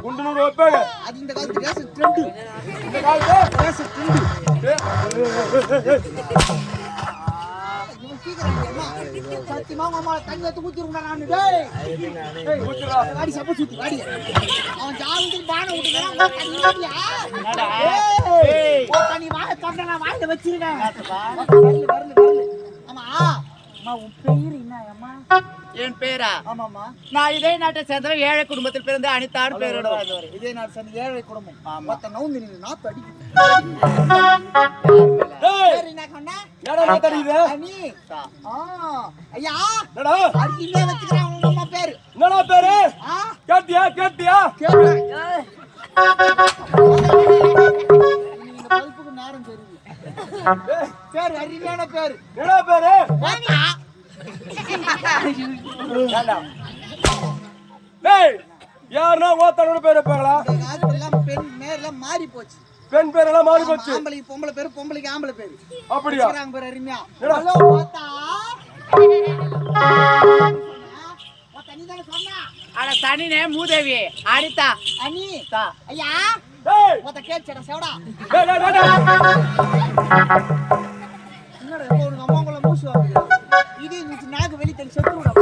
குண்டனூர் வைப்பாங்க. அது இந்த காலத்து ரேஸ் ட்ரெண்ட். இந்த காலத்து ரேஸ் ட்ரெண்ட். இவன் சீக்கிரம் சத்தியமா மாமா தண்ணி எடுத்து ஊத்திருந்தா நான் டேய். டேய் ஊத்துடா. வாடி சப்ப சுத்தி வாடி. அவன் ஜாவுக்கு பானை ஊத்துறான் தண்ணி இல்லையா? என்னடா? ஏய் ஓ தண்ணி வாய தண்ணி நான் வாயில வச்சிருக்கேன். வரல. ஆமா. அம்மா உன் பேர் என்ன அம்மா? என் பேரா? ஆமாம்மா. நான் இதே நாட்டை சேர்ந்தவன், ஏழை குடும்பத்தில் பிறந்து அனிதான்னு பேரோட வாழ்ந்தவர். இதே நாட்டு சேர்ந்த ஏழை குடும்பம். மொத்த நவுந்து நீ நாத்து அடிக்கு. டேய் என்ன சொன்னா? என்னடா நாத்து அடிக்குது? நீ ஐயா என்னடா அடிக்கிலே வச்சுக்கறான் உங்க அம்மா பேரு. என்னடா பேரு? கேட்டியா கேளு. இந்த பல்புக்கு நேரம் தெரியுது. பேரு அருமையான பேரு. என்னடா பேரு? வாடா. டேய் யாரனா ஓத்தனோட பேர் வைப்பாங்களா? காலத்துல பெண் பேர்லாம் மாறி போச்சு. பெண் பேரெல்லாம் மாறி போச்சு. ஆம்பளைக்கு பொம்பளை பேரு, பொம்பளைக்கு ஆம்பளை பேரு. அப்படியா? வச்சுக்கறாங்க பேரு அருமையா. ஹலோ பாத்தா. நீ தான சொன்னா? அட தனினே மூதேவி அனிதா. அனி ஐயா டேய் மொத்த கேச்சடா செவடா. டேய் என்னடா இப்போ உங்க அம்மாங்கள மூசி வாங்குது. இது நீ நாக்கு வெளிய தள்ளி செத்துறடா.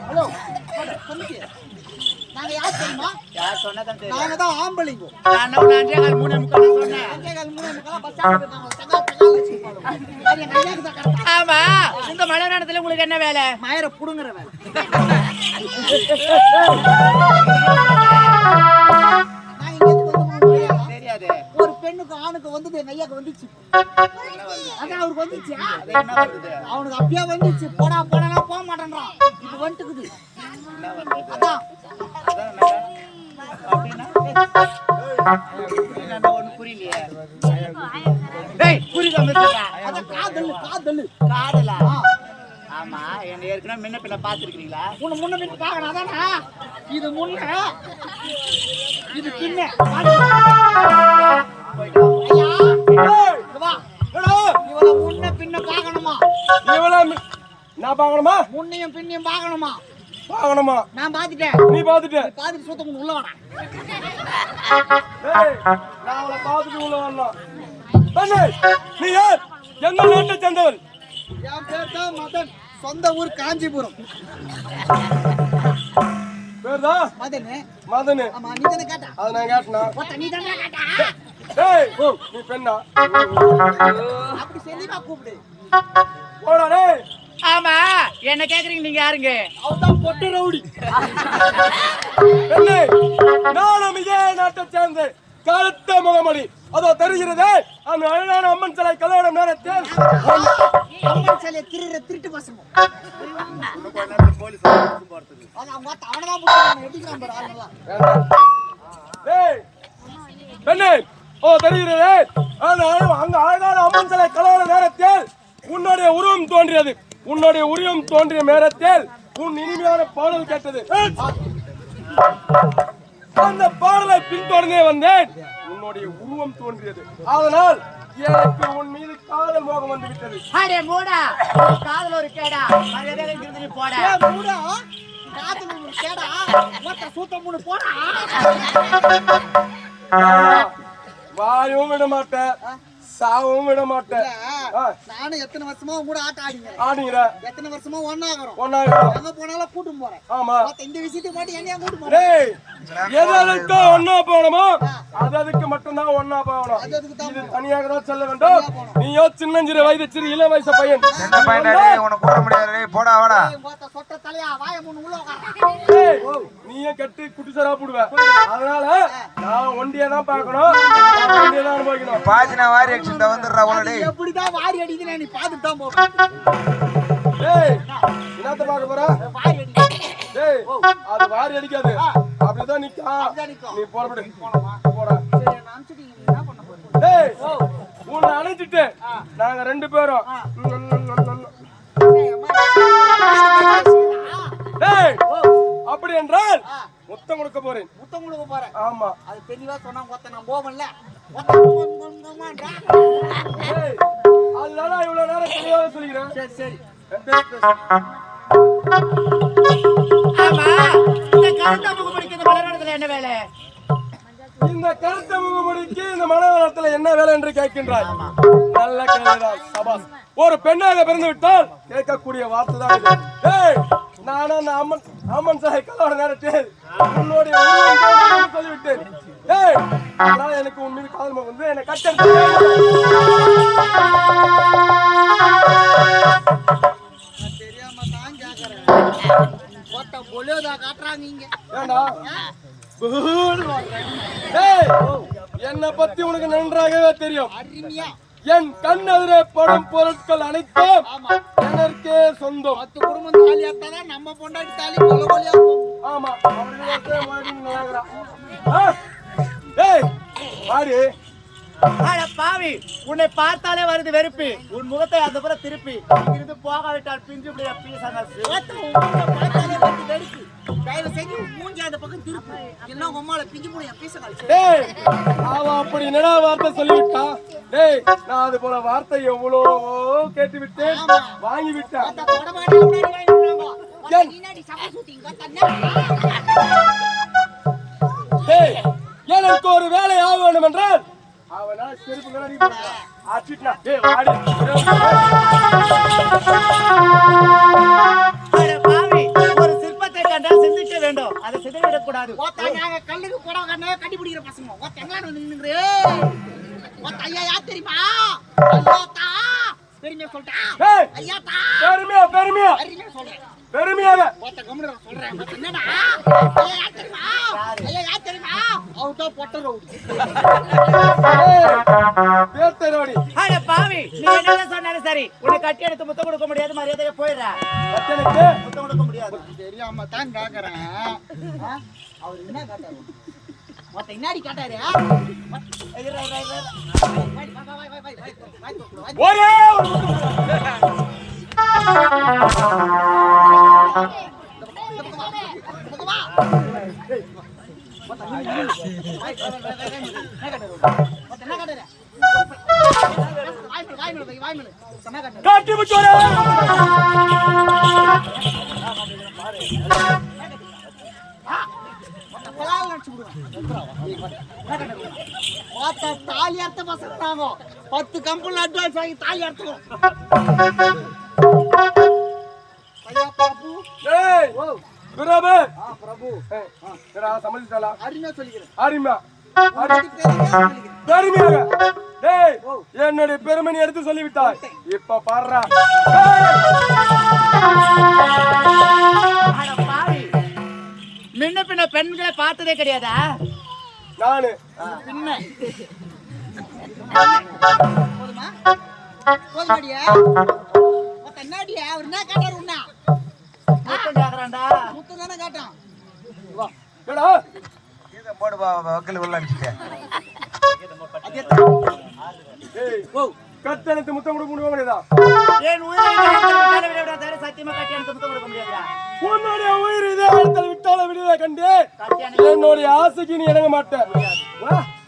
ஹலோ சொல்லுங்க. நாங்க யார் தெரியுமா? யார் சொன்னதான் தெரியும். நாங்க தான் ஆம்பளைங்க. நான் 4:45 சொன்னேன். 4:45 பஸ் ஸ்டாண்ட் நாங்க தகா வச்சிருப்போம். அது நையாக்கு தான் கரெக்ட். ஆமா இந்த மழை நேரத்துல உங்களுக்கு என்ன வேலை? மயர புடுங்கற வேலை. நான் இங்க வந்து தெரியாது. ஒரு பெண்ணுக்கு ஆணுக்கு வந்து நையாக்கு வந்துச்சு. அதான் அவருக்கு வந்துச்சு. என்ன வருது? அவனுக்கு அப்பயே வந்துச்சு. போடா போக மாட்டேன்றான். இப்போ வந்துக்குது. என்ன வருது? அதான் அப்படினா என்ன ஒண்ணு புரியலையே. டேய் புரியாம சொல்றா. அத காதல். காதலா? ஆமா என்ன ஏற்கனவே முன்ன பின்ன பாத்துக்கிறீங்களா? உன்னை முன்ன பின்ன பார்க்கணும் அதானே. இது முன்ன இது பின்ன. ஐயா டேய் வா. என்னடா இவள முன்ன பின்ன பார்க்கணுமா? இவள நான் பார்க்கணுமா? முன்னையும் பின்னையும் பார்க்கணுமா? பார்க்கணுமா? நான் பாத்துட்டேன். நீ பாத்துட்ட? பாத்துட்டு சுத்தம் உள்ள வாடா. டேய் நான் அவளை பாத்துட்டு உள்ள வரணும். டேய் நீ யார்? எந்த நாட்டை சேர்ந்தவன்? என் பேர் தான் மதன். சொந்த ஊர் காஞ்சிபுரம். பேர்தா மதன். மதனு. ஆமா நீ தானே கேட்டா? அது நான் கேட்டனா? ஒத்த நீ தானே கேட்டா? டேய் நீ பெண்ணா? அப்படி செல்லிமா கூப்பிடு. போடா டேய். ஆமா என்ன கேக்குறீங்க நீங்க யாருங்க? அவதான் பொட்டு ரவுடி. பெண்ணே நானும் இதே நாட்டை சேர்ந்த கருத்த முகமடி. அதோ தெரிகிறதே அந்த அழகான அம்மன் சிலை கல்யாணம் நேரத்தில் அம்மன் சிலையை திருட்டு பசங்க. அவனதான் எடுக்கிறான் பாரு ஆளுங்களாம். டேய் பெண்ணே ஓ தெரிகிறதே அங்க அழகான அம்மன் சிலை கல்யாண நேரத்தில் உன்னுடைய உருவம் தோன்றியது. உன்னுடைய உருவம் தோன்றிய நேரத்தில் உன் இனிமையான பாடல் கேட்டது. அந்த பாடலை பின்தொடர்ந்தே வந்தேன். உன்னுடைய உருவம் தோன்றியது. அதனால் எனக்கு உன் மீது காதல் மோகம் வந்து விட்டது. அடே மூடா காதல் ஒரு கேடா மரியாதை இருந்து போடா. மூடா காதல் ஒரு கேடா மொத்த சூத்த மூணு போடா. வாயும் விட மாட்டேன் சாவும் விட மாட்டேன். நானும் எத்தனை வருஷமா கூட ஆட்ட ஆடுங்கிற எத்தனை வருஷமா ஒன்னாகிறோம். எங்க போனாலும் கூட்டும் போறேன். ஆமா இந்த விஷயத்துக்கு மட்டும் என்னையா கூட்டும் போறேன். எதற்கு ஒன்னா போகணுமோ அதுக்கு மட்டும்தான் ஒன்னா போகணும். இது தனியாக தான் செல்ல வேண்டும். நீயோ சின்னஞ்சிறு வயது சிறு இள வயசு பையன். சொட்ட தலையா வாய மூணு உள்ள உட்கார. நீயே கட்டி குட்டிசரா போடுவேன். அதனால நான் ஒண்டியா தான் பார்க்கணும். ஒண்டியா தான் அனுபவிக்கணும். பாதினா வாரி அடிச்சுட்டா வந்துடுறா உனடே. எப்படிதான் வாரி அடிக்குது நீ பாத்துட்டு தான் போ. டேய் என்னத்த பார்க்க போற? வாரி அடிக்குது. டேய் அது வாரி அடிக்காது. அப்படிதான் நிக்கும். நீ போறபடி போடா. சரி நான் அனுப்பிச்சிட்டு என்ன பண்ண போறேன்? டேய் உன்னை அழைச்சிட்டு நாங்க ரெண்டு பேரும் டேய் அப்படி என்றால் முத்தம் கொடுக்க போறேன். முத்தம் கொடுக்க போறேன். ஆமா அது தெளிவா சொன்னா கொத்த நான் போவல்ல. டேய் அதனால இவ்வளவு நேரம் தெளிவாக சொல்லிக்கிறேன். சரி சரி ஆமா இந்த கருத்த முகம் படிக்கிற மலர்நாடத்துல இந்த கருத்த முகமுடிக்கு இந்த மனவளத்துல என்ன வேலை என்று கேட்கின்றாய்? நல்ல கேள்விதான், சபாஸ். ஒரு பெண்ணாக பிறந்து விட்டால் கேட்கக்கூடிய வார்த்தை தான் இது. ஏய், நானும் அந்த அம்மன் சாய் கல்யாண நேரத்தில் உன்னுடைய உருவம் சொல்லிவிட்டேன். ஏய், அதனால எனக்கு உன் மீது காதல் வந்து என்னை கட்டெடுத்து தெரியாம தான் கேக்குறேன். ஒத்த பொலியோதா காட்டுறாங்க இங்க. ஏண்டா என்னை பத்தி உனக்கு நன்றாகவே தெரியும். அருமையா என் கண் எதிரே படும் பொருட்கள் அனைத்தும் எனக்கே சொந்தம். 10 குடும்பம் தாலி ஏத்தாதான் நம்ம பொண்டாட்டி தாலி கொல கொலையா போகும். ஆமா, ஏய் பாடி. அட பாவி, உன்னை பார்த்தாலே வருது வெறுப்பு. உன் முகத்தை அந்த புறம் திருப்பி இங்கிருந்து போகாவிட்டால் பிஞ்சு பீசாங்க. பார்த்தாலே வந்து வெறுப்பு. தயவு செஞ்சு மூஞ்சி அந்த பக்கம் திருப்பு. இல்ல உங்க அம்மால பிஞ்சு போய் பேசகால். டேய், அவ அப்படி என்னடா வார்த்தை சொல்லிவிட்டா? டேய், நான் அது போல வார்த்தை எவ்வளவோ கேட்டு விட்டேன், வாங்கி விட்டேன். அந்த தொடமாடி முன்னாடி வாங்கிடுறாங்க. நீனாடி சபை சூட்டிங்க தண்ணே. டேய், எனக்கு ஒரு வேலை ஆக வேண்டும் என்றால் அவனா செருப்பு கலடி போடா. ஆச்சிட்டா. டேய், வாடி. அட பாவி, ஒரு சிற்பத்தை கண்டால் சிந்திக்க வேண்டும். அதை சிதைவிடக் கூடாது. நாங்க கல்லுக்கு புடவை கண்ண கட்டி பிடிக்கிற பசங்க. எங்களான நின்னுங்கிறே. ஐயா யார் தெரியுமா? ஐயாத்தா பெருமையா சொல்லிட்டா. ஏய், ஐயாத்தா பெருமையா பெருமையா பெருமையா சொல்றேன். பெருமையாக கம்முனு சொல்றேன். என்னடா ஐயா யார் தெரியுமா? ஐயா யார் தெரியுமா? அவுட்டா பொட்ட ரோடு. பேத்தரோடி. அட பாவி, நீ என்ன சொன்னாலும் சரி, உன்னை கட்டி எடுத்து முத்தம் கொடுக்க முடியாது. மரியாதையா போயிடுற. அத்தனைக்கு முத்தம் கொடுக்க முடியாது. தெரியாம தான் கேக்குறேன். அவர் என்ன காட்டாரு? மொத்த இன்னாடி காட்டாரு. ஒரே காட்டி முச்சோரே. தாலி அர்த்த பசங்க நாங்க 10 கம்பெனி அட்வான்ஸ் வாங்கி தாலி அர்த்தம். ஐயா பாபு. ஏய், பிரபு. பிரபு. ஏடா சமதிச்சாலா? அருமையா சொல்லிக்கிறேன். அருமையா. சொல்லிக்கிறேன். பெருமையாக. டேய், என்னுடைய பெருமை நீ எடுத்து சொல்லிவிட்டாய். இப்ப பாருடா. அட பாவி, முன்ன பின்ன பெண்களை பார்த்ததே கிடையாதா? நானு பின்ன போதுமா? போதுமாடியா? கண்ணாடியா? அவர் என்ன காட்டாரு? உன்னா முத்தம் கேக்குறான்டா. முத்து தானே காட்டான். ஏடா இதை போடு வக்கல் உள்ள அடிச்சுட்டேன். ஏய், கட்டணத்து முத்தம் கொடுக்க முடியுமா? என் உயிரை விட சத்தியமா கட்டி எனக்கு முத்தம் கொடுக்க முடியாதுடா. உன்னுடைய உயிர் இதே இடத்துல விட்டால விடுதலை கண்டு என்னுடைய ஆசைக்கு நீ இணங்க மாட்டேன்.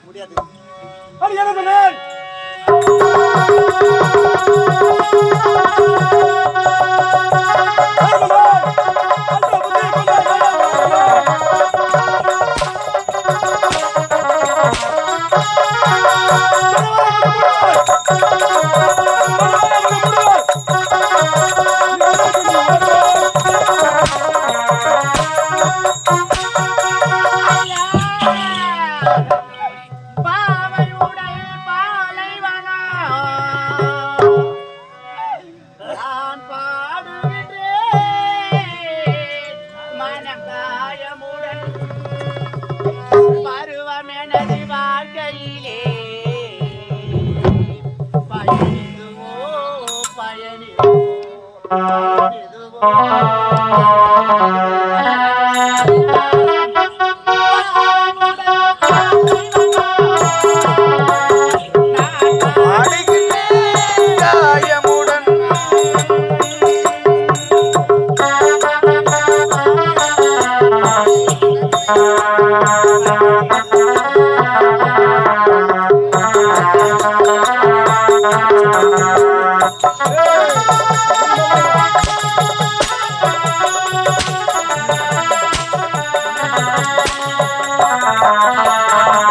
முடியாது. அது என்ன சொன்னேன்? ஆ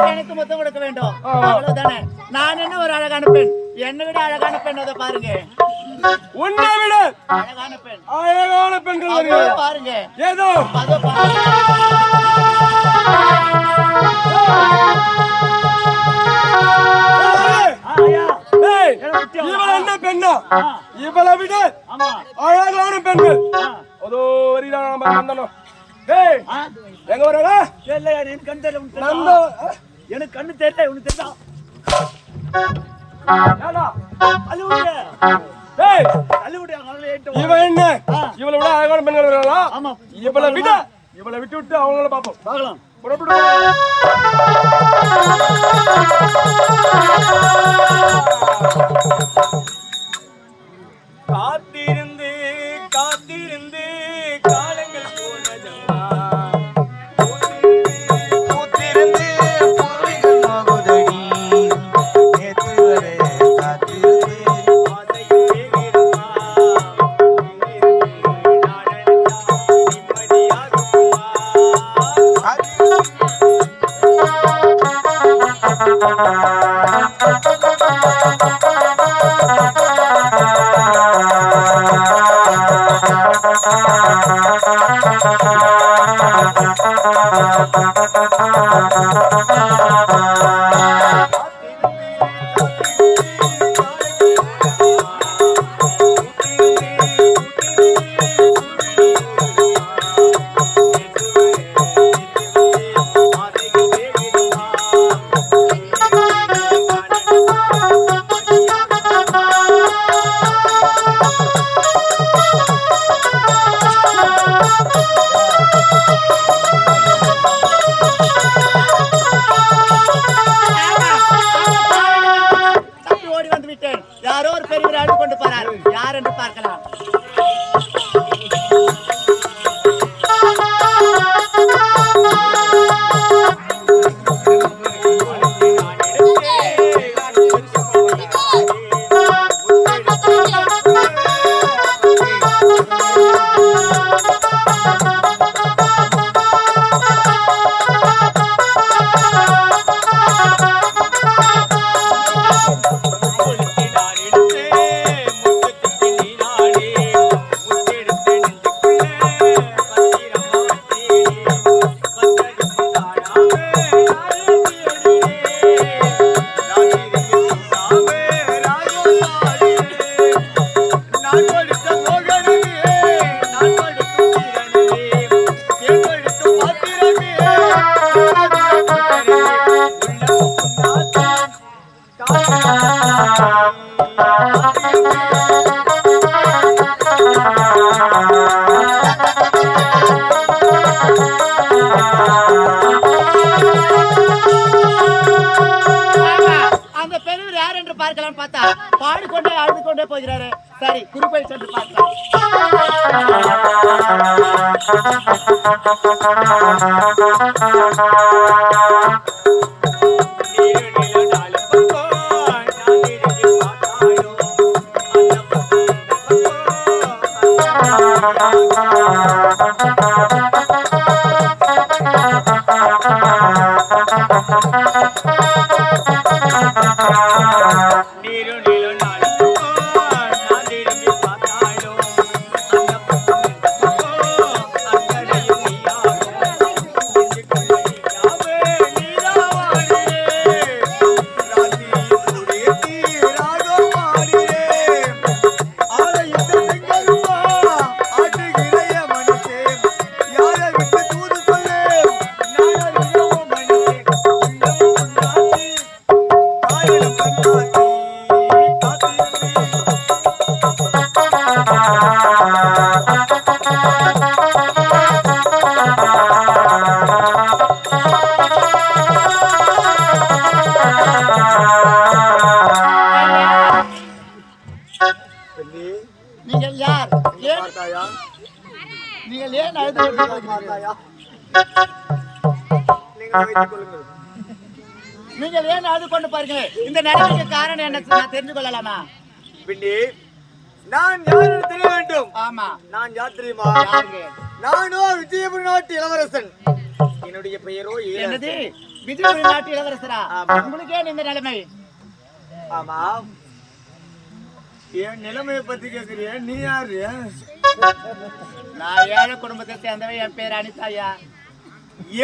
எனக்கு முத்தம் கொடுக்க வேண்டும் அவ்வளவுதானே. நான் என்ன ஒரு அழகான பெண், என்னை விட அழகான பெண் அதை பாருங்க. உன்னை விட அழகான பெண், அழகான பெண்கள் வருகிறார்கள். பாருங்க ஏதோ அதோ பாருங்க. ஏய், இவள் என்ன பெண்ணா? இவளை விட அழகான பெண்கள் அதோ வருகிறாங்க. நம்ம வந்தோம். ஏய், எங்க வரடா? எனக்கு கண்ணு தெரியல, நந்தா எனக்கு கண்ணு தெரியல, உனக்கு தெரியுதா? ஏடா அழுவுங்க, ஏய், அழுவுங்க. இவன் என்ன? இவளை விட அழகான பெண்கள் வருவாங்களா? ஆமா, இவளை விட்டு விட்டு அவங்கள பாப்போம். பார்க்கலாம். புறப்படு. காத்திருந்து காத்திருந்து காலங்கள் போனதம்மா, பூத்திருந்து பூவைகள் மகுதடி, நேத்து வரை காத்திருந்து ஆசையில் வேகிறம்மா, நிம்மதியாகுமா. யாரோ ஒரு பெரியவர் அழுது கொண்டு போறார், யார் என்று பார்க்கலாம். அந்த பெரியவர் யார் என்று பார்க்கலாம் பார்த்தா பாடிக்கொண்டே அழுது கொண்டே போகிறாரு. சரி, குறிப்பை சென்று பார்க்கலாம். நீங்கள் யார்? நீங்கள் ஏன் அழுது கொண்டிருக்கிறீர்கள்? நீங்கள் ஏன் அழுது கொண்டு பாருங்க. இந்த நிலைமைக்கு காரணம் என்ன நான் தெரிந்து கொள்ளலாமா? பின்னி நான் யார் என்று தெரிய வேண்டும். ஆமா, நான் யார் தெரியுமா? யாருங்க? நானோ விஜயபுரி நாட்டு இளவரசன். என்னுடைய பெயரோ என்னது? விஜயபுரி நாட்டு இளவரசரா? உங்களுக்கு ஏன் இந்த நிலைமை? ஆமா, என் நிலைமையை பத்தி கேக்குறிய? நீ யாரு? நான் ஏழை குடும்பத்தை சேர்ந்தவன். என் பேர் அனிதாயா.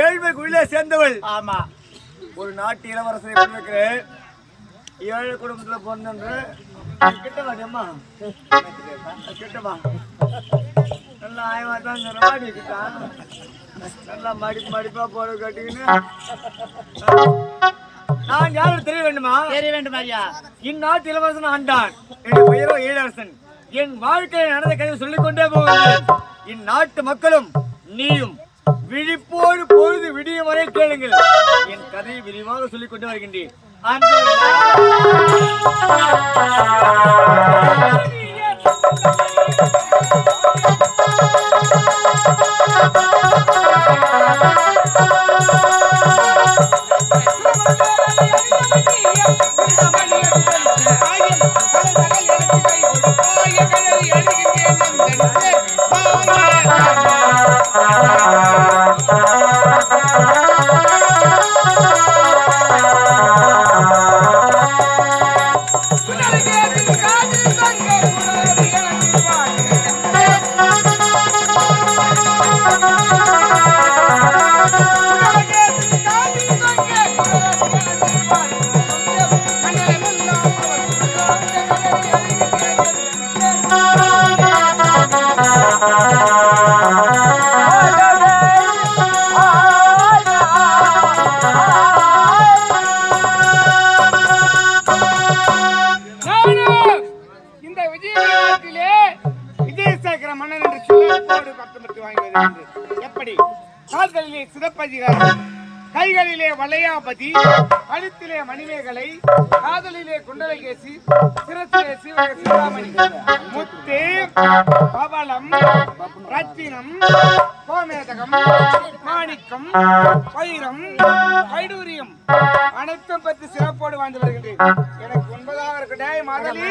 ஏழ்மை குழியில சேர்ந்தவள். ஆமா. ஒரு நாட்டு இளவரசரை எப்படி இருக்கிற? ஏழை குடும்பத்துல பொண்ணு கிட்டவா அம்மா, கிட்டவா நல்லா ஆயமா தான் கிட்டா நல்லா மடிப்பா போட கட்டிக்கின்னு. நான் யாரும் தெரிய வேண்டுமா? தெரிய வேண்டும் ஐயா. இந்நாட்டு இளவரசன் ஆண்டான். என் பெயரோ ஈழரசன். என் வாழ்க்கையை நடந்த கதை சொல்லிக் கொண்டே போகிறேன். இந்நாட்டு மக்களும் நீயும் விழிப்போடு பொழுது விடியும் வரை கேளுங்கள். என் கதையை விரிவாக சொல்லிக் கொண்டு வருகின்றேன். எப்படி? கால்களிலே சிதப்பதிகாரம், கைகளிலே வளையாபதி, கழுத்திலே மணிமேகலை, காதலிலே குண்டலகேசி, சிரசிலே சிவகாமணி, முத்து, பவளம், ரத்தினம், கோமேதகம், மாணிக்கம், வைரம், வைடூரியம் அனைத்தும் பற்றி சிறப்போடு வாழ்ந்து வருகின்றேன். எனக்கு 9வது இருக்கட்டே மாதலி.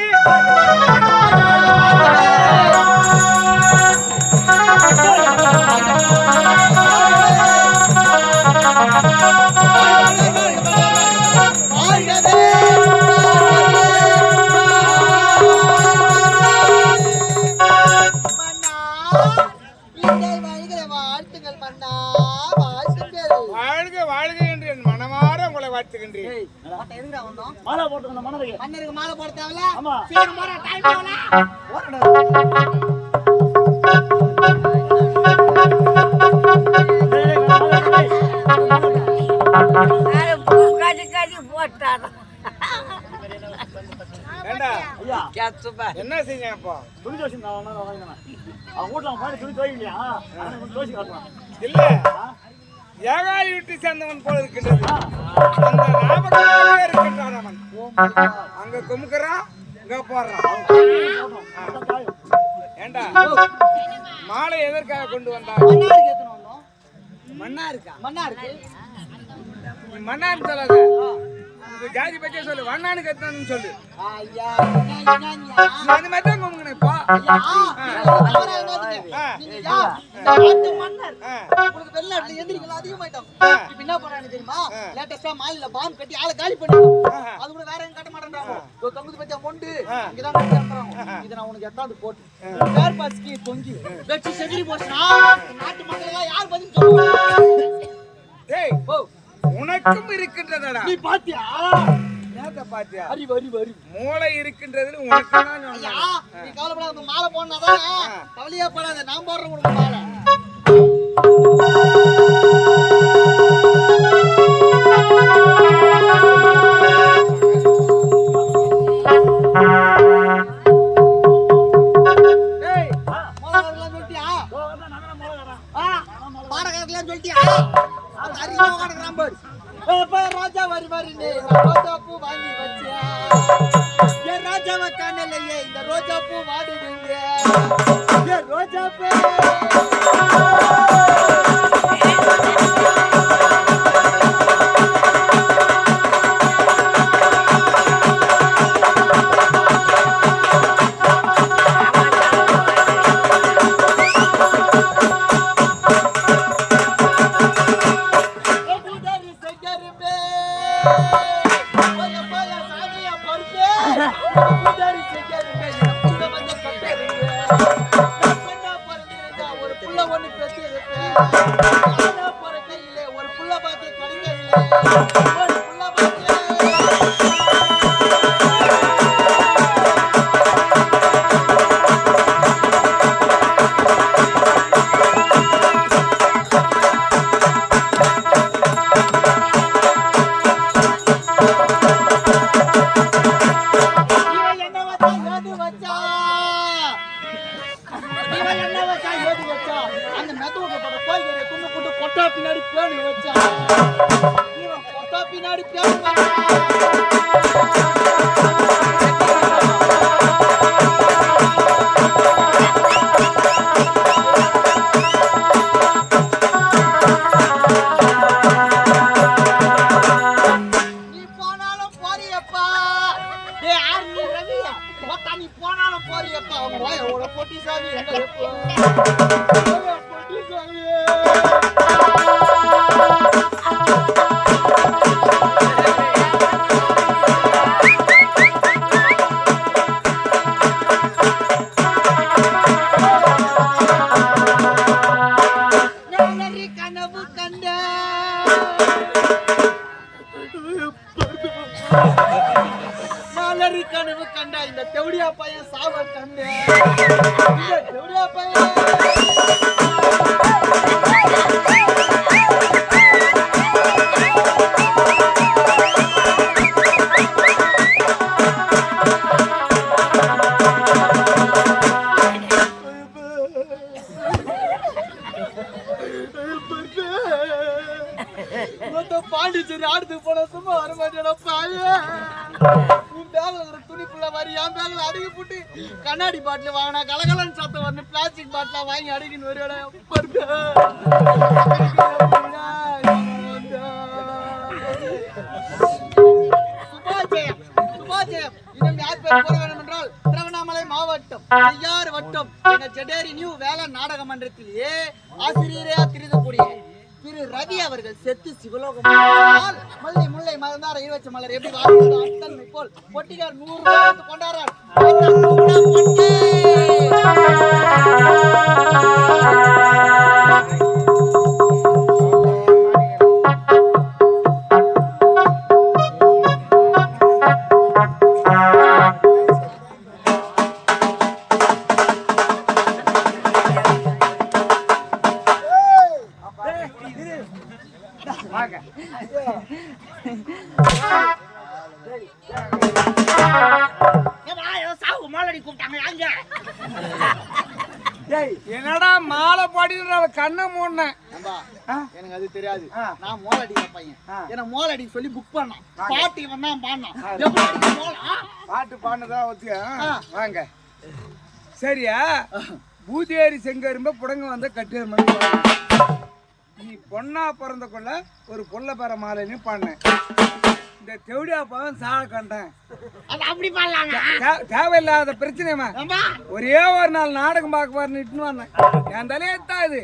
வாழ்க வாழ்க என்று என் மனமாற உங்களை வாழ்த்துகின்றேன். மாலை போட்டுக்கணும். மன்னருக்கு மாலை போட தேவையில்ல. ஆமா. சீக்கிரம் போற டைம் ஆகல. என்ன செஞ்சப்போ துணி தோசி அவங்க வீட்டுல போய் துணி துவைக்கலையா? தோசி காட்டலாம் இல்ல, ஏகாலி விட்டு சேர்ந்தவன் போல இருக்கின்றது. அந்த ஞாபகமாகவே இருக்கின்றான் அவன். அங்க குமுக்குறான், இங்க போடுறான். ஏண்டா மாலை எதற்காக கொண்டு வந்தாங்க? மன்னாருக்கு எத்தனை வந்தோம்? மண்ணா இருக்கா? மன்னாருக்கு நீ மண்ணான்னு சொல்லாத, உங்க ஜாதி பத்தியே சொல்லு. வண்ணானுக்கு எத்தனை சொல்லு. ஐயா என்னங்க அது மாதிரி தான் குமுக்குனேன் இப்போ. உங்களுக்கு வெளிநாட்டுல எந்திரிக்கலாம் அதிகமாயிட்டோம். இப்ப என்ன பண்றாங்க தெரியுமா? லேட்டஸ்டா மாலில பாம் கட்டி ஆளை காலி பண்ணிடுவோம். அது கூட வேற எங்க கட்ட மாட்டேன்றாங்க. தொங்குது பச்சா மொண்டு இங்கதான் கட்டி அனுப்புறாங்க. இதை நான் உனக்கு எட்டாவது போட்டு பேர் பாஸ்கி தொங்கி வெச்சு செகிரி போச்சுனா நாட்டு மக்கள் எல்லாம் யார் பதில் சொல்லுவாங்க? டேய், உனக்கும் இருக்கின்றதடா. நீ பாத்தியா? நேத்த பாத்தியா? அறிவு அறிவு அறிவு மூளை இருக்கின்றதுல உனக்கு தான் ஐயா, நீ கவலைப்படாத. மாலை போடனாதான் கவலையே படாத. நான் போடுறேன் உனக்கு மாலை. பாடகர்லாம் சொல்லிட்டியா? ரோஜா வரி வரி ரோஜா பூ வாங்கி வச்சியா? என் ரோஜாவை காணலையே, இந்த ரோஜா பூ வாடுவீங்க. என் ரோஜா பூ போய போய சாமியா பொறுப்பே பூஜாரி செஞ்சாருங்க என் புள்ள வந்து கட்டறீங்க நான் பெண்ணா பிறந்திருந்தா ஒரு புள்ள ஒண்ணு பெத்து இருப்பேன் ஆனா பிறக்கையிலே ஒரு புள்ள பார்த்து கிடைக்கல ஒரு புள்ள பார்த்து பின்னாடி பேணி வச்சா கொட்டா பின்னாடி பேணி நீ போனாலும் போறியப்பா ஏ ஆர் நீ ரவியா மொத்தம் நீ போனாலும் போறியப்பா அவங்க பொட்டி சாமி எங்க பொட்டி சாமி கனவு கண்டா இந்த தெவடியா பையன் சாவ கண்டு இந்த தெவடியா பையன் பாண்டிச்சேரி ஆடுத்து போன சும்மா வர மாட்டேன் பையன் துணிக்குள்ள மாதிரி என் பேக்ல அடிக்க போட்டு கண்ணாடி பாட்டில் வாங்கினா கலகலன்னு சத்தம் வந்து பிளாஸ்டிக் பாட்டில வாங்கி அடிக்கின்னு வருவாடா சுபாஜெயம் இன்னும் யார் பேர் கூற வேண்டும் என்றால் திருவண்ணாமலை மாவட்டம் செய்யாறு வட்டம் எங்க ஜெடேரி நியூ வேளாண் நாடக மன்றத்திலேயே ஆசிரியரையா திருதக்கூடிய திரு ரவி அவர்கள் செத்து சிவலோகம் மல்லை முல்லை மலர்ந்தார இருவச்ச மலர் எப்படி வாழ்க்கை போல் பொட்டிகார் 100 ரூபாய் கொண்டாடுறார் என்னடா மாலை பாடிடுற கண்ணை மூடினேன் எனக்கு அது தெரியாது நான் மோலடிக்கிற பையன் என்ன மோலடி சொல்லி புக் பண்ணான் பாட்டு இவன் தான் பாடினான் பாட்டு பாடினதா ஒத்தியா வாங்க சரியா பூதேரி செங்கரும்ப புடங்க வந்த கட்டேர் நீ பொண்ணா பிறந்த கொள்ள ஒரு பொல்ல பெற மாலைன்னு பாடினேன் இந்த தெவடியா பவன் சாக கண்டேன் அப்படி பாடலாங்க தேவையில்லாத பிரச்சனைமா ஒரே ஒரு நாள் நாடகம் பார்க்க பாருன்னு இட்டுன்னு வந்தேன் என் தலையே தான் இது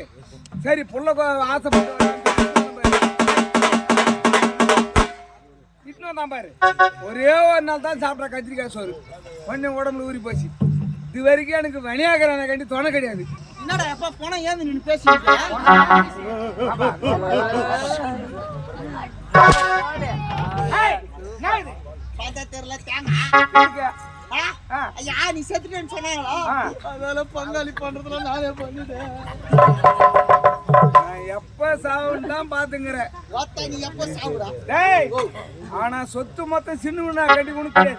சரி புள்ள ஆசைப்பட்டு இட்டுன்னு வந்தான் பாரு ஒரே ஒரு நாள் தான் சாப்பிட்ற கத்திரிக்காய் சோறு கொஞ்சம் உடம்புல ஊறி போச்சு இது வரைக்கும் எனக்கு வணியாகிறன கண்டி துணை கிடையாது என்னடா எப்ப போனா ஏன் நின்று பேசிட்டு பார்த்தா தெரியல தேங்காய் ஐயா நீ செத்துட்டேன்னு சொன்னாங்களா அதனால பங்காளி பண்றதுல நானே பண்ணிட்டேன் எப்ப சாவுன்னு தான் பாத்துங்கிறேன் நீ எப்ப சாவுடா ஆனா சொத்து மொத்தம் சின்ன கட்டி கொடுக்கிறேன்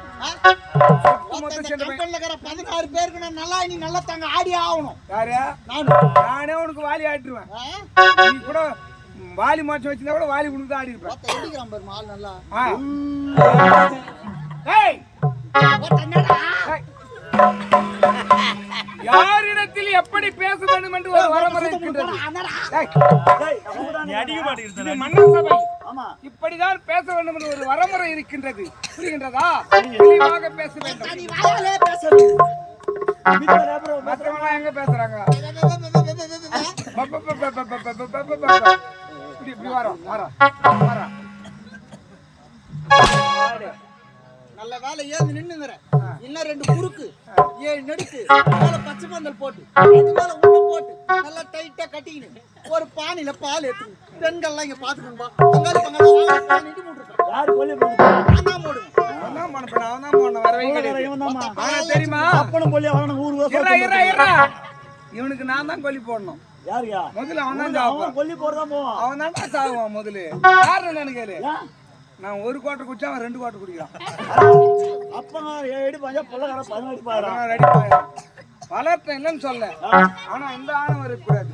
16 பேருக்கு நான் நல்லா நீ நல்லா தாங்க ஆடி ஆகணும் யாரையா நானே உனக்கு வாலி ஆட்டுருவேன் நீ கூட வாலி மாற்றம் வச்சிருந்தா கூட வாலி உனக்கு தான் ஆடி இருப்பேன் மால் நல்லா யாரிடத்தில் எப்படி பேச வேண்டும் என்று ஒரு வரமுறை இருக்கின்றது மன்னர் சபை இப்படிதான் பேச வேண்டும் என்று ஒரு வரமுறை இருக்கின்றது புரிகின்றதா தெளிவாக பேச வேண்டும் மற்றவங்க எங்க பேசுறாங்க இப்படி வரோம் மேல ஏறி நின்னுங்கற இன்னும் 2 குறுக்கு 7 நெடுக்கு மேல பச்சை பந்தல் போட்டு அது மேல உள்ள போட்டு நல்லா டைட்டா கட்டிக்கின்னு ஒரு பானையில பால் ஏத்து பெண்கள்லாம் இங்க பாத்துக்கோங்க பங்காளி நின்று மூடுறேன் யார் கொல்லி போடுறா? நான் மூடுவேன் அவன்தான் மனப்பன அவன்தான் போன வர வைக்க இவன் தான்மா. தெரியுமா அப்பனும் கொல்லி வரணும் ஊர் இவனுக்கு நான் தான் கொல்லி போடணும். யாருயா? முதல்ல அவன் தான் அவன் சாவான். கொல்லி போடுறான் போவான். அவன் தான் சாவான் முதல்ல. யாரு நினைக்கல நான் 1 குவார்டர் குடிச்சா அவன் 2 குவார்டர் குடிக்கிறான். அப்ப நான் 7 அடி பாஞ்சா பொல்லக்கார 18 அடி பாடுறான். நான் ரெடி பாயா பலர்ட்ட இல்லைன்னு சொல்ல ஆனா இந்த ஆணவம் இருக்கக்கூடாது.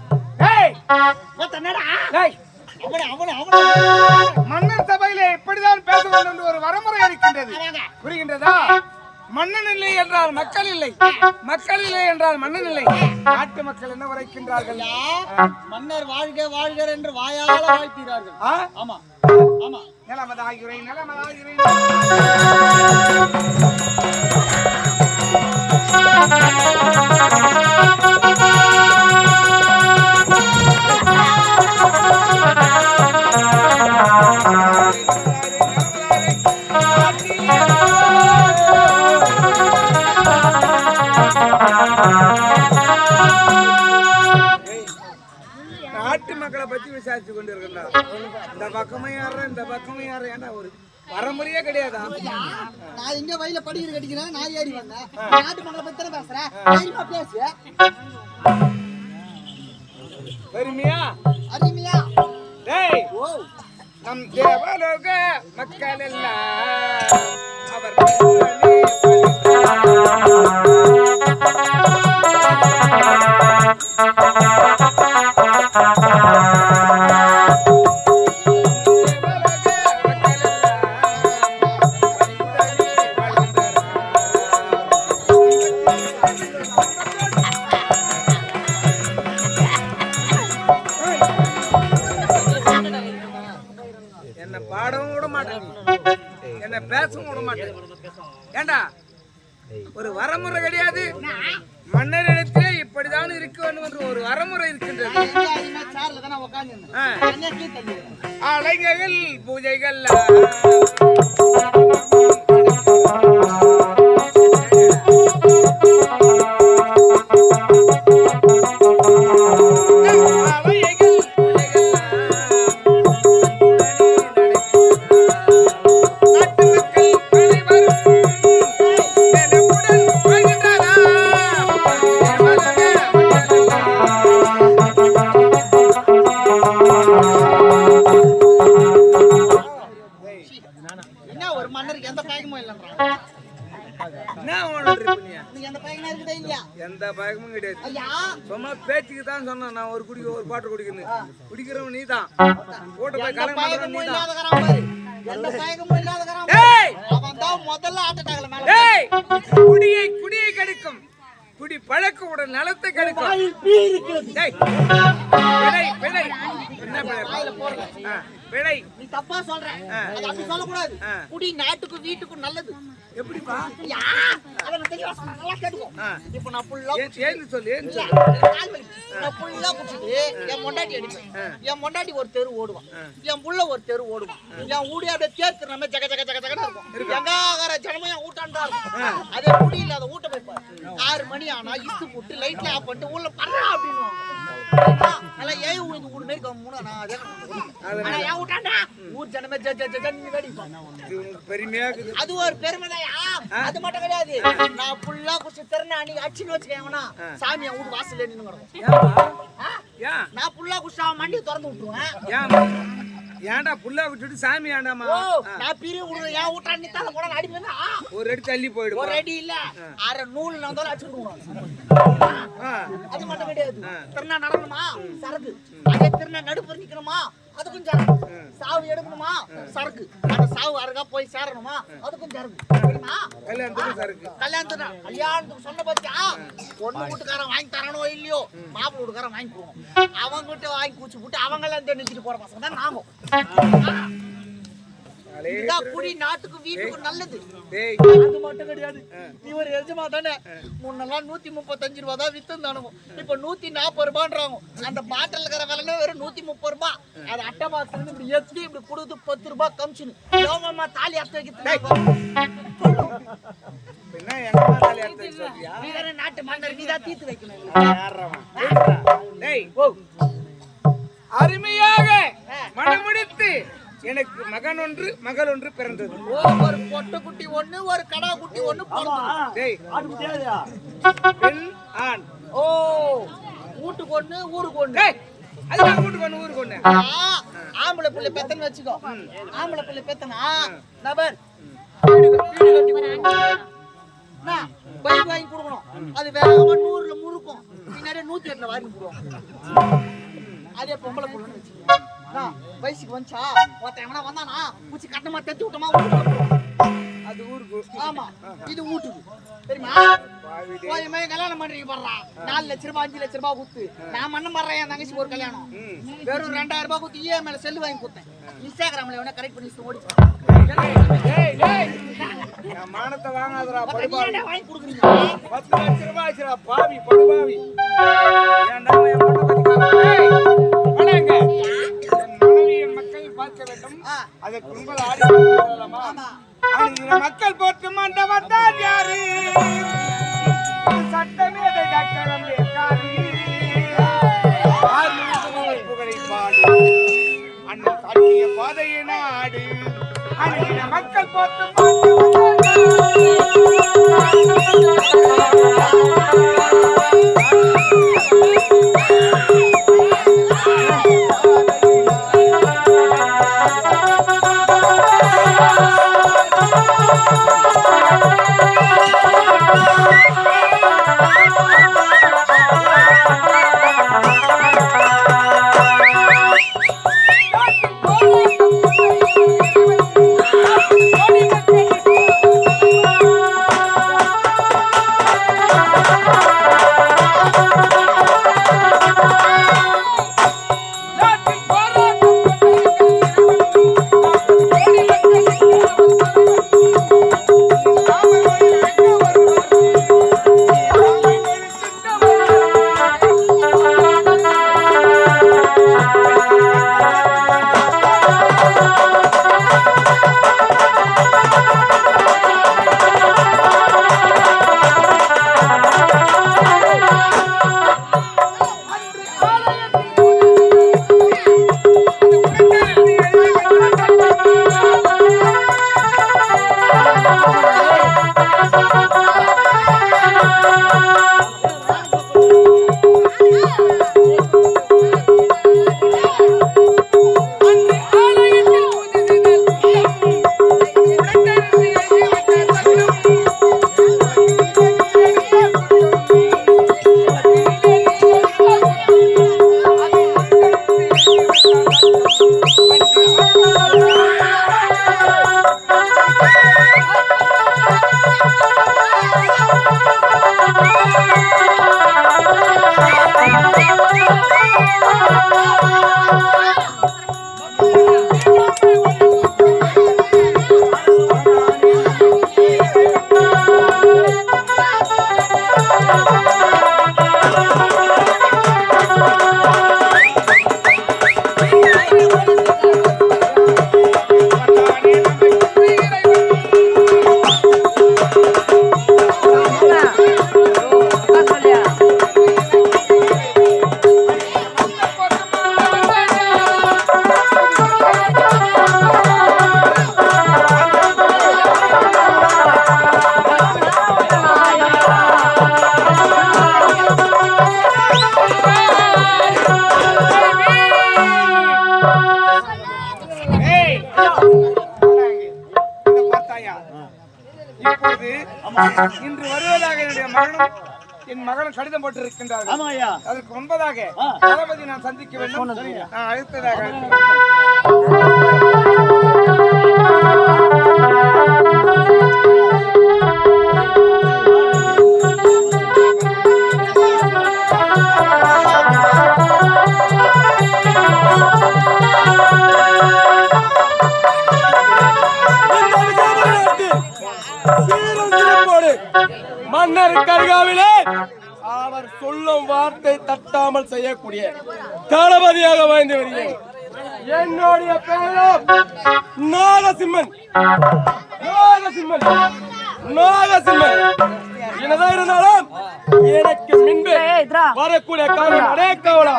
மன்னர் சபையிலே இப்படிதான் பேச வேண்டும் என்று ஒரு வரமுறை இருக்கின்றது. புரிகின்றதா? மன்னன் இல்லை என்றால் மக்கள் இல்லை, மக்கள் இல்லை என்றால் மன்னன் இல்லை. நாட்டு மக்கள் என்ன உரைக்கின்றார்கள்? மன்னர் வாழ்க வாழ்க என்று வாயால வாழ்த்துகிறார்கள். ஆமா ஆமா நிலமதாகிறேன் நிலமதாகிறேன். நாட்டு மக்களை பத்தி விசாரிச்சு கொண்டு இருக்கின்றார். இந்த பக்கமும் யாரும் இந்த பக்கமும் யாரும் ஏன்டா ஒரு வரமுறையே கிடையாதா? நான் இங்க வயல படிக்கிற கடிக்கிறேன் நான் ஏறி வந்தேன் நாட்டு மக்களை பத்தி தானே பேசுறேன் தைரியமா பேசு பெருமையா அருமையா டேய் ஓ நம் தேவலோக மக்கள் எல்லாம் அவர் என்ன பாடவும் விட மாட்டேன், என்ன பேசவும் விட மாட்டேன். ஏண்டா ஒரு வரமுறை கிடையாது? மன்னரிடத்திலே இப்படிதான் இருக்க வேண்டும் என்று ஒரு வரமுறை இருக்கின்றது. சேர்ல தானே உட்கார்ந்து அழகைகள் பூஜைகள் என்ன ஒரு மன்னருக்கு எந்த பயக்கமும் இல்லைன்றான். எந்த பயக்கமும் இருக்குதே இல்லையா? எந்த பயமும் கிடையாது. ஐயா சும்மா பேச்சுக்கு தான் சொன்னேன். நான் ஒரு பாட்டு குடிக்கணும். குடிக்கிறவன் நீ தான். போட்டு போய் எந்த கலங்க பயக்கமும் நீ தான். இல்லாதவன் பாரு. எந்த பயக்கமும் இல்லாதவன் பாரு. அவன் தான் முதல்ல ஆட்டட்டாகல மேல. ஏய் குடியை கெடுக்கும். குடி பழக்கவுடன் நலத்தை கெடுக்கும். டேய் பிழை என்ன பிழை? பிழை நீ தப்பா சொல்ற. அது அப்படி சொல்ல கூடாது. குடி நாட்டுக்கு வீட்டுக்கு நல்லது. எப்படிப்பா? யா அத நான் தெளிவா சொன்னா நல்லா கேட்டுக்கோ. இப்போ நான் ஃபுல்லா ஏன்னு சொல்லு நான் ஃபுல்லா குடிச்சிட்டு என் பொண்டாட்டி அடிப்பேன். என் பொண்டாட்டி ஒரு தெரு ஓடுவான், என் புள்ள ஒரு தெரு ஓடுவான். என் ஊடி அப்படியே தேர்த்து நம்ம ஜக ஜக ஜக ஜகன்னு இருக்கும். எங்காகிற ஜனமே என் ஊட்டாண்டா இருக்கும். அதே குடி இல்லாத ஊட்ட போய்ப்பாரு. 6 மணி ஆனா இஸ்து போட்டு லைட்ல ஆஃப் பண்ணிட்டு உள்ள பர்றா அப்படின்னுவாங்க. நல்லா ஏய் உனக்கு ஊடு மாரி கம்முனா நான் அதே ஆனா ஏன் ஊட்டாண்டா ஊர் ஜனமே ஜ ஜ ஜன்னு கடிப்பான். பெருமையா இருக்குது. அது ஒரு பெருமைதாயா? அது மட்டும் கிடையாது. நான் ஃபுல்லா குச்சி தரேன் அன்னைக்கு அடிச்சுன்னு வச்சுக்கேங்கண்ணா சாமி என் வீட்டு வாசல்ல நின்னு கிடக்கும். நான் ஃபுல்லா குச்சி அவன் மண்டியை திறந்து விட்டுருவேன். ஏன்டா புல்லா விட்டுட்டு சாமி ஆண்டாமா? நான் பிரி விடுறேன். என் வீட்டை அன்னி தலை கூட அடிப்பேன். ஒரு அடி தள்ளி போயிடும். ஒரு அடி இல்ல 6 நூல் நான் தான் அடிச்சு விடுவேன். அது மட்டும் கிடையாது. திருநா நடக்கணுமா சரக்கு, அதே திருநா நடுப்புற நிக்கணுமா அதுக்கும் சரக்கு, சாவு எடுக்கணுமா சரக்கு, அந்த சாவு அருகா போய் சேரணுமா அதுக்கும் சரக்கு. தெரியுமா? கல்யாணத்துக்கு சொன்ன பத்தியா பொண்ணு வீட்டுக்காரன் வாங்கி தரனோ இல்லையோ மாப்பிள்ளை வீட்டுக்காரன் வாங்கி போவோம். அவங்க கிட்ட வாங்கி குடிச்சு போட்டு அவங்க எல்லாம் நிறுத்திட்டு போற பசங்க தான் நாம. குடி நாட்டுக்கு வீட்டுக்கு நல்லது. டேய் அது மட்டும் கிடையாது. நீ ஒரு எஜமா தானே. முன்னெல்லாம் 135 ரூபா தான் வித்துந்தானுங்க. இப்ப 140 ரூபான்றாங்க. அந்த பாட்டில் இருக்கிற விலைனா வெறும் 130 ரூபாய். அது அட்டை பாத்திரம் இப்படி எத்தி இப்படி கொடுத்து 10 ரூபாய் கமிஷன். யோகமா தாலி அத்தை வைக்கிறது. என்ன எங்க தாலி அறுத்து சொல்றியா? நீ தானே நாட்டு மன்னர், நீ தான் தீர்த்து வைக்கணும். டேய் அருமையாக மனமுடித்து எனக்கு மகன் ஒன்று மகள் ஒன்று பிறந்தது. ஒரு பொட்டை குட்டி ஒண்ணு, ஒரு கடா குட்டி ஒண்ணு பிறந்தது. டேய் ஆடு முடியாதா? பெண் ஆண். ஓ வீட்டுக்கு ஒண்ணு ஊருக்கு ஒண்ணு. டேய் அது நான் வீட்டுக்கு ஒண்ணு ஊருக்கு ஒண்ணு. ஆம்பளை பிள்ளை பெத்தன்னு வச்சுக்கோ. ஆம்பளை பிள்ளை பெத்தனா நபர் வீடு கட்டி கொடுக்கணும். பைக் வாங்கி கொடுக்கணும். அது வேகமா 100ல முறுக்கும். பின்னாடி 108ல வாங்கி கொடுவோம். அதே பொம்பளை பொண்ணுன்னு வச்சுக்கோ. வயசுக்கு வந்துச்சா ஒருத்தன் எவனா வந்தானா பூச்சி கட்டமா தட்டி விட்டோமா அது ஊருக்கு. ஆமா இது வீட்டுக்கு தெரியுமா? போயமே கல்யாணம் பண்றீங்க பாடுறா. 4 லட்ச ரூபாய் 5 லட்ச ரூபாய் குத்து நான் மண்ணு மாறேன். என் தங்கச்சி ஒரு கல்யாணம் வெறும் 2000 ரூபாய் குத்து இஎம்ஐல செல்லு வாங்கி கொடுத்தேன். இன்ஸ்டாகிராம்ல வேணா கரெக்ட் பண்ணி ஓடி நான் மானத்தை வாங்காதடா படுபாவி. வாங்கி கொடுக்குறீங்க. 10 லட்ச ரூபாய் ஆச்சுடா பாவி படுபாவி. ஏன்டா என் பொண்ணை பத்தி டேய் வணங்க. என் மனைவி என் மக்கள் பார்க்க வேண்டும். அதை கும்பல் ஆடி சொல்லலாமா? அந்த மக்கள் போட்டு மண்டபம் தான் யாரு? சட்டமே டாக்டர் அம்பேத்காரி. புகழை பாடு அண்ணன் காட்டிய பாதையை நாடு. அந்த மக்கள் போட்டு இன்று வருவதாக என்னுடைய மகனும் என் மகளும் கடிதம் போட்டு இருக்கின்றார்கள். அதற்கு முன்பதாக தளபதி நான் சந்திக்க வேண்டும். நான் அடுத்ததாக மன்னர் கருகாவிலே அவர் சொல்லும் வார்த்தை தட்டாமல் செய்யக்கூடிய தளபதியாக வாழ்ந்து வருகிறேன். என்னுடைய பெயரும் நாகசிம்மன். என்னதான் இருந்தாலும் எனக்கு முன்பே வரக்கூடிய காரணம் அடே கவலா.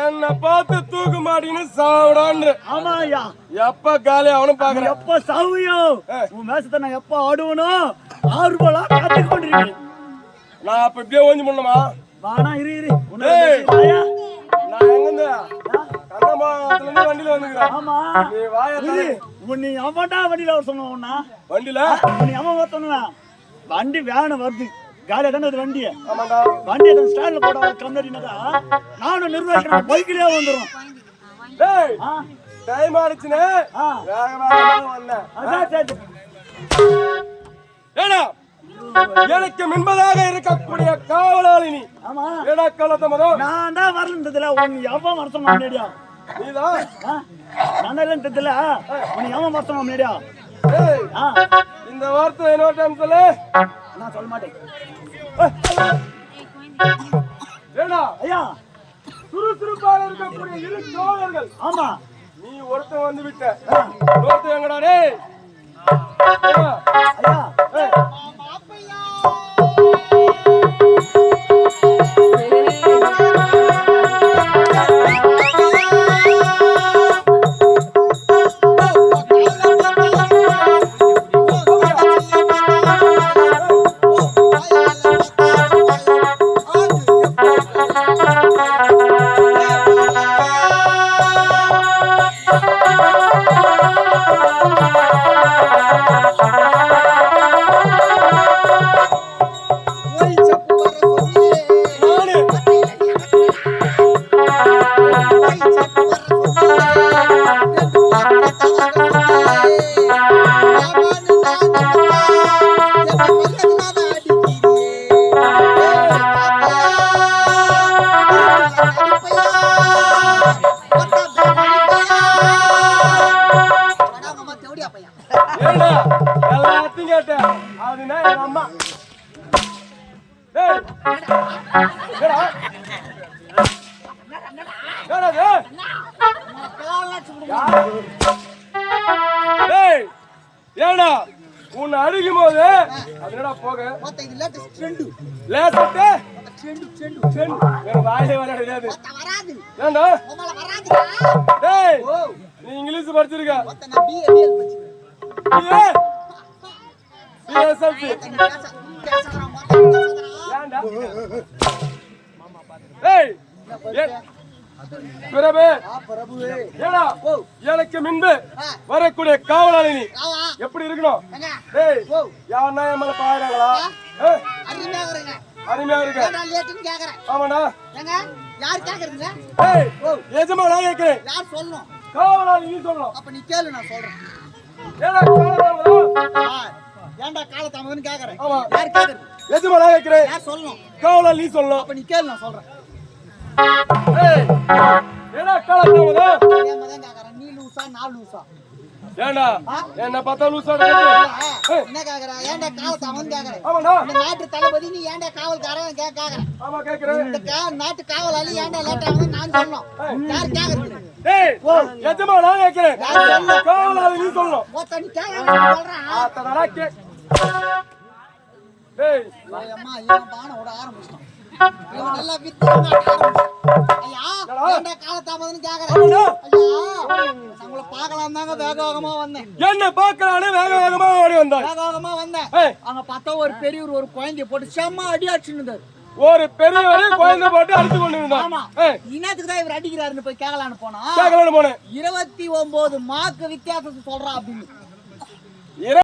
என்ன பார்த்து தூக்கு மாட்டின்னு சாவிடான்னு. ஆமா ஐயா, எப்ப காலி அவனும் பாக்குறேன். எப்ப சாவியோ உன் மேசத்தை நான் எப்ப ஆடுவனும் ஆர்வலா காத்துக் கொண்டிருக்கேன். நான் அப்ப இப்படியே ஓஞ்சி பண்ணுமா? வானா இரு நான் எங்க கண்ணமாத்துல இருந்து வண்டியில வந்துக்கிறேன். ஆமா நீ வாய உன்னை அவன்டா வண்டியில வர சொன்னா வண்டியில உன்னை அவன் வர சொன்னான். வண்டி வேணும் வருது காலியா தானே அது வண்டிய. ஆமாண்டா, வண்டியை ஸ்டாண்ட்ல போட கம்மியா நானும் நிர்வாகிக்கிறேன். பைக்கிலே வந்துடும். டைம் ஆயிடுச்சுன்னு வேகமாக வந்தேன். அதான் சரி. ஏடா எனக்கு முன்பதாக இருக்கக்கூடிய காவலாளி நீ. ஆமா ஏடா கள்ளத்தமதம் நான் தான் வரலன்றதுல உன்னை எவன் வர சொன்னா முன்னாடியா? நீதான் நான் இல்லன்றதுல உன்னை எவன் வர சொன்னா முன்னாடியா? இந்த வார்த்தை இன்னொரு டைம் சொல்லு. நான் சொல்ல மாட்டேன். ஏடா ஐயா சுறுசுறுப்பாக இருக்கக்கூடிய இரு தோழர்கள். ஆமா நீ ஒருத்தன் வந்து விட்ட ஒருத்தன் எங்கடா டேய்? ஐயா எல்லாத்தையும் கேட்டேன். அதுனா எங்க அம்மா. டேய் ஏடா ஏடா டேய் ஏடா உன்னை அடிக்கும் போது அதுடா போக லேசட்டு வேற வாயிலே வர கிடையாது. ஏண்டா டேய் நீ இங்கிலீஷ் படிச்சிருக்க? BSLC. ஏண்டா ஏய் பிரபு ஏடா எனக்கு முன்பு வரக்கூடிய காவலாளி நீ எப்படி இருக்கணும்? டேய் யாருன்னா என் மேல பாக்குறாங்களா? அருமையா இருக்கு. ஆமாடா யார் கேக்குறீங்க? ஏய் எஜமா நான் கேக்குறேன். யார் சொல்லணும்? காவலாளி நீ சொல்லணும். அப்ப நீ கேளு, நான் சொல்றேன். ஏடா காவலாளி ஏன்டா காலத்தாமதுன்னு கேக்குறேன். ஆமா யார் கேக்குறது? எஜமா நான் கேக்குறேன். யார் சொல்லணும்? காவலாளி நீ சொல்லணும். அப்ப நீ கேளு, நான் சொல்றேன். ஏய் ஏடா காலத்தாமதா ஏமாதான் கேக்குறேன். நீ லூசா நான் லூசா? ஏண்டா என்ன பார்த்தா லூசா என்ன கேக்குற? ஏன்டா காலத்தாமதுன்னு கேக்குறேன். ஆமாடா இந்த நாட்டு தளபதி நீ ஏன்டா காவல்காரன் கேக்குறேன். ஆமா கேக்குறேன். இந்த நாட்டு காவலாளி ஏன்டா லேட் ஆகுது நான் சொல்லணும். யார் கேக்குறது? டேய் எஜமா நான் கேக்குறேன். காவலாளி நீ சொல்லணும். மொத்த நீ கேக்குற சொல்றேன். ஆத்தடா கே டேய் அம்மா இவன் பான ஓட ஆரம்பிச்சான். இவன் நல்லா வித்து ஆரம்பிச்சான். ஐயா ஏன்டா காலத்தாமதுன்னு கேக்குறேன். ஐயா நம்மள பார்க்கலாம் தாங்க வேக வேகமா வந்தேன். என்ன பார்க்கலான்னு வேக வேகமா ஓடி வந்தாய். வேக வேகமா வந்தேன். ஏய், அங்க பார்த்தா ஒரு பெரியவர் ஒரு குழந்தைய போட்டு செம்ம அடி அடிச்சுன்னு ஒரு பெரியவரை குழந்தை போட்டு அடித்து கொண்டு இருந்தார். ஆமா. ஏய், இன்னத்துக்கு தான் இவர் அடிக்கிறாருன்னு போய் கேட்கலான்னு போனா கேட்கலான்னு போனேன். 29 மார்க் வித்தியாசத்தை சொல்றா அப்படின்னு.